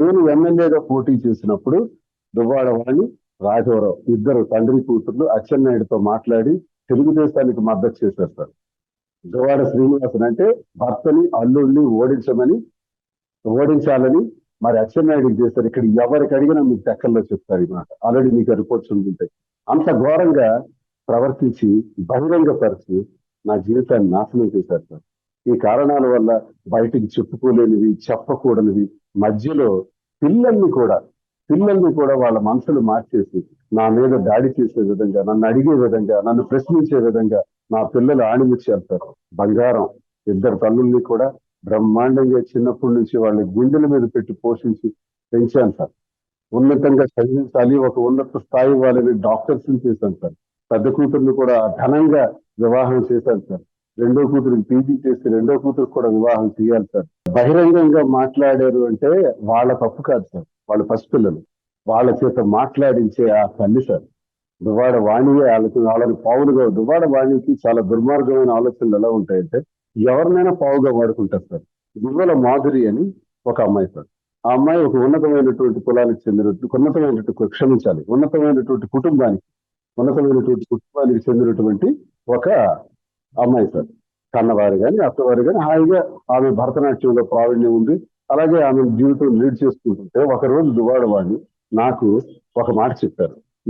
నేను ఎమ్మెల్యేగా పోటీ చేసినప్పుడు దువ్వాడ వాణి, రాఘవరావు ఇద్దరు తండ్రి కూతుర్లు అచ్చెన్నాయుడుతో మాట్లాడి తెలుగుదేశానికి మద్దతు చేశారు సార్. దువ్వాడ శ్రీనివాసన్ అంటే భర్తని అల్లుడిని ఓడించాలని మరి అచ్చెన్నాయుడికి చేశారు. ఇక్కడ ఎవరికి అడిగినా మీకు టెక్కల్లో చెప్తారు ఈ మాట. ఆల్రెడీ మీకు రిపోర్ట్స్ ఉంటాయి. అంత ఘోరంగా ప్రవర్తించి బహిరంగపరిచి నా జీవితాన్ని నాశనం చేశారు సార్. ఈ కారణాల వల్ల బయటికి చెప్పుకోలేనివి, చెప్పకూడనివి, మధ్యలో పిల్లల్ని కూడా వాళ్ళ మనసులు మార్చేసి నా మీద దాడి చేసే విధంగా, నన్ను అడిగే విధంగా, నన్ను ప్రశ్నించే విధంగా నా పిల్లలు ఆణిముచ్చారు సార్. బంగారం ఇద్దరు తల్లుల్ని కూడా బ్రహ్మాండంగా చిన్నప్పటి నుంచి వాళ్ళ గుండెల మీద పెట్టి పోషించి పెంచాను సార్. ఉన్నతంగా చదివించాలి, ఒక ఉన్నత స్థాయి వాళ్ళని డాక్టర్స్ చేశాను సార్. పెద్ద కూతుర్ని కూడా ఘనంగా వివాహం చేశాను సార్. రెండో కూతురికి పీజీ చేసి రెండో కూతురికి కూడా వివాహం చేయాలి సార్. బహిరంగంగా మాట్లాడారు అంటే వాళ్ళ తప్పు కాదు సార్. వాళ్ళ పసిపిల్లలు వాళ్ళ చేత మాట్లాడించే ఆ తల్లి సార్. దువ్వాడ వాణియే వాళ్ళని పావులుగా, దువ్వాడ వాణికి చాలా దుర్మార్గమైన ఆలోచనలు ఎలా ఉంటాయంటే ఎవరినైనా పావుగా వాడుకుంటారు సార్. దువ్వల మాధురి అని ఒక అమ్మాయి సార్. ఆ అమ్మాయి ఒక ఉన్నతమైనటువంటి కులానికి ఉన్నతమైనటువంటి కుటుంబానికి చెందినటువంటి ఒక అమ్మాయి సార్. కన్నవారు కానీ అత్తవారు కానీ హాయిగా ఆమె భరతనాట్యంలో ప్రావీణ్యం ఉంది. అలాగే ఆమె జీవితం లీడ్ చేసుకుంటుంటే ఒకరోజు దువ్వాడ వాణి నాకు ఒక మాట చెప్పారు.